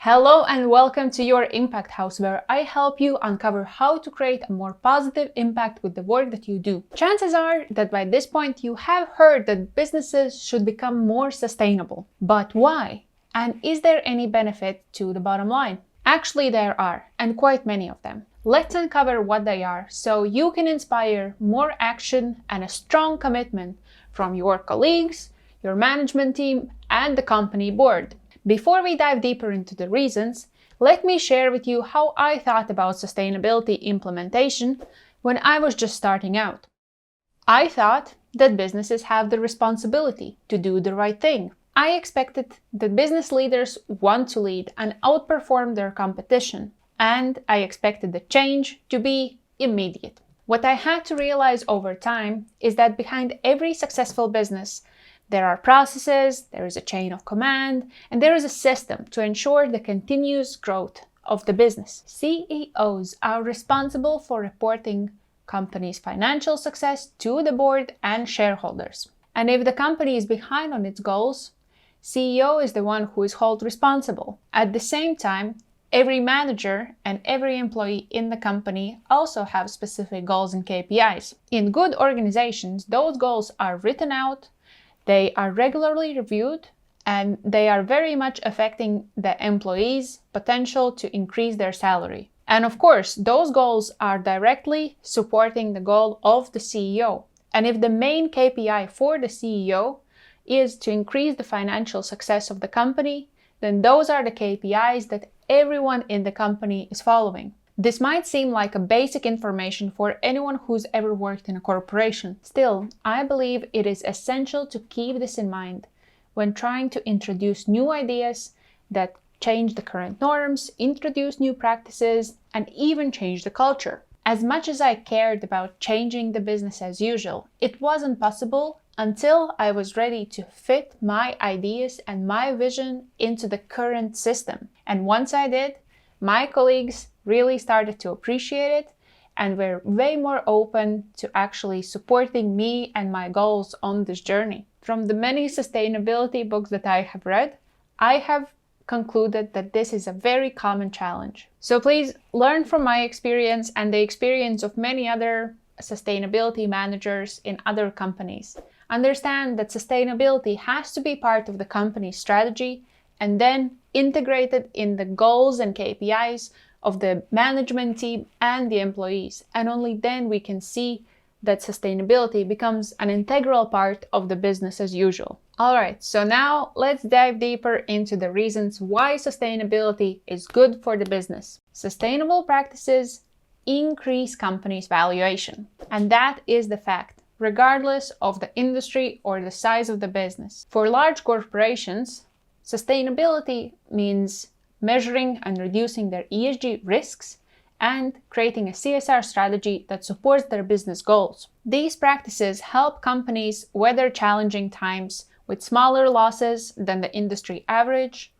Hello and welcome to your Impact House, where I help you uncover how to create a more positive impact with the work that you do. Chances are that by this point you have heard that businesses should become more sustainable. But why? And is there any benefit to the bottom line? Actually, there are, and quite many of them. Let's uncover what they are so you can inspire more action and a strong commitment from your colleagues, your management team, and the company board. Before we dive deeper into the reasons, let me share with you how I thought about sustainability implementation when I was just starting out. I thought that businesses have the responsibility to do the right thing. I expected that business leaders want to lead and outperform their competition, and I expected the change to be immediate. What I had to realize over time is that behind every successful business, there are processes, there is a chain of command, and there is a system to ensure the continuous growth of the business. CEOs are responsible for reporting company's financial success to the board and shareholders. And if the company is behind on its goals, CEO is the one who is held responsible. At the same time, every manager and every employee in the company also have specific goals and KPIs. In good organizations, those goals are written out, they are regularly reviewed, and they are very much affecting the employees' potential to increase their salary. And of course, those goals are directly supporting the goal of the CEO. And if the main KPI for the CEO is to increase the financial success of the company, then those are the KPIs that everyone in the company is following. This might seem like a basic information for anyone who's ever worked in a corporation. Still, I believe it is essential to keep this in mind when trying to introduce new ideas that change the current norms, introduce new practices, and even change the culture. As much as I cared about changing the business as usual, it wasn't possible until I was ready to fit my ideas and my vision into the current system. And once I did, my colleagues really started to appreciate it and were way more open to actually supporting me and my goals on this journey. From the many sustainability books that I have read, I have concluded that this is a very common challenge. So please learn from my experience and the experience of many other sustainability managers in other companies. Understand that sustainability has to be part of the company's strategy and then integrated in the goals and KPIs of the management team and the employees. And only then we can see that sustainability becomes an integral part of the business as usual. All right, so now let's dive deeper into the reasons why sustainability is good for the business. Sustainable practices increase companies' valuation, and that is the fact, regardless of the industry or the size of the business. For large corporations, sustainability means measuring and reducing their ESG risks and creating a CSR strategy that supports their business goals. These practices help companies weather challenging times with smaller losses than the industry average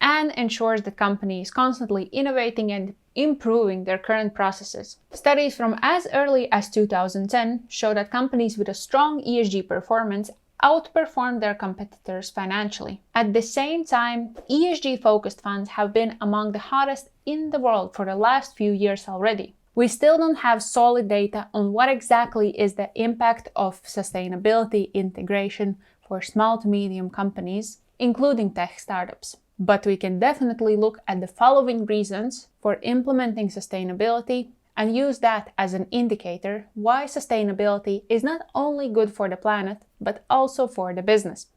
and ensures the company is constantly innovating and improving their current processes. Studies from as early as 2010 show that companies with a strong ESG performance outperform their competitors financially. At the same time, ESG-focused funds have been among the hottest in the world for the last few years already. We still don't have solid data on what exactly is the impact of sustainability integration for small to medium companies, including tech startups. But we can definitely look at the following reasons for implementing sustainability and use that as an indicator why sustainability is not only good for the planet, but also for the business.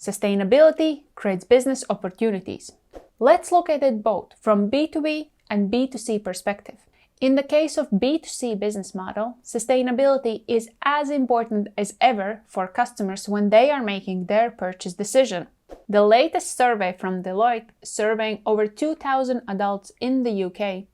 Sustainability creates business opportunities. Let's look at it both from B2B and B2C perspective. In the case of B2C business model, sustainability is as important as ever for customers when they are making their purchase decision. The latest survey from Deloitte, surveying over 2,000 adults in the UK,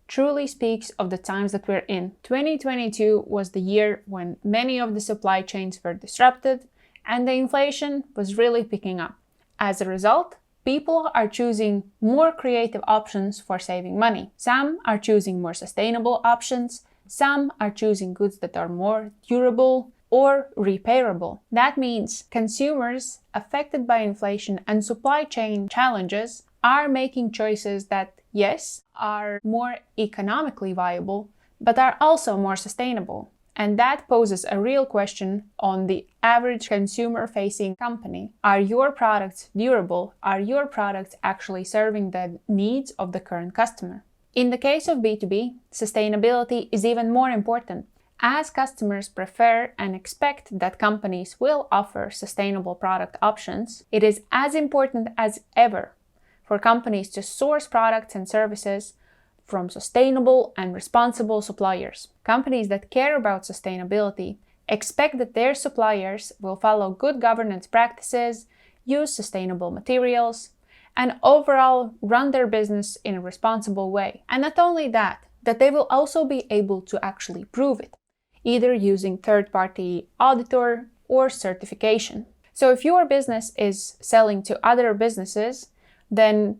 truly speaks of the times that we're in. 2022 was the year when many of the supply chains were disrupted and the inflation was really picking up. As a result, people are choosing more creative options for saving money. Some are choosing more sustainable options, some are choosing goods that are more durable or repairable. That means consumers affected by inflation and supply chain challenges are making choices that, yes, are more economically viable, but are also more sustainable. And that poses a real question on the average consumer-facing company. Are your products durable? Are your products actually serving the needs of the current customer? In the case of B2B, sustainability is even more important, as customers prefer and expect that companies will offer sustainable product options. It is as important as ever for companies to source products and services from sustainable and responsible suppliers. Companies that care about sustainability expect that their suppliers will follow good governance practices, use sustainable materials, and overall run their business in a responsible way. And not only that they will also be able to actually prove it, either using third-party auditor or certification. So if your business is selling to other businesses, then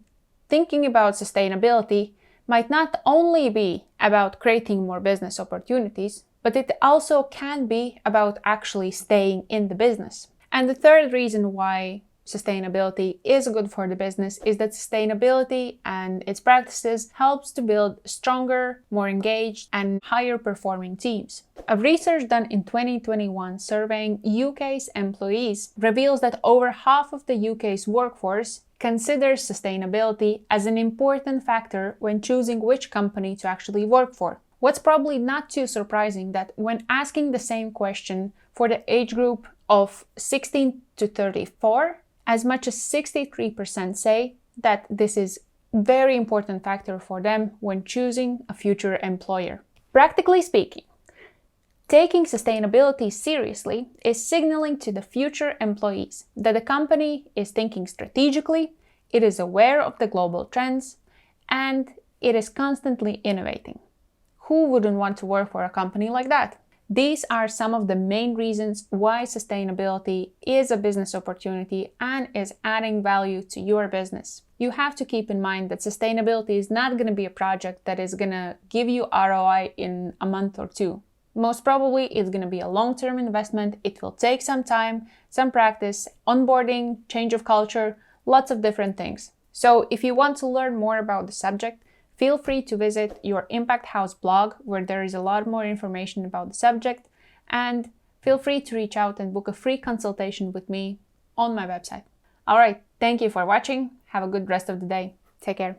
thinking about sustainability might not only be about creating more business opportunities, but it also can be about actually staying in the business. And the third reason why sustainability is good for the business is that sustainability and its practices helps to build stronger, more engaged, and higher performing teams. A research done in 2021 surveying UK's employees reveals that over half of the UK's workforce considers sustainability as an important factor when choosing which company to actually work for. What's probably not too surprising that when asking the same question for the age group of 16 to 34, as much as 63% say that this is a very important factor for them when choosing a future employer. Practically speaking, taking sustainability seriously is signaling to the future employees that the company is thinking strategically, it is aware of the global trends, and it is constantly innovating. Who wouldn't want to work for a company like that? These are some of the main reasons why sustainability is a business opportunity and is adding value to your business. You have to keep in mind that sustainability is not going to be a project that is going to give you ROI in a month or two. Most probably it's going to be a long-term investment. It will take some time, some practice, onboarding, change of culture, lots of different things. So if you want to learn more about the subject, feel free to visit your Impact House blog, where there is a lot more information about the subject, and feel free to reach out and book a free consultation with me on my website. All right, thank you for watching. Have a good rest of the day. Take care.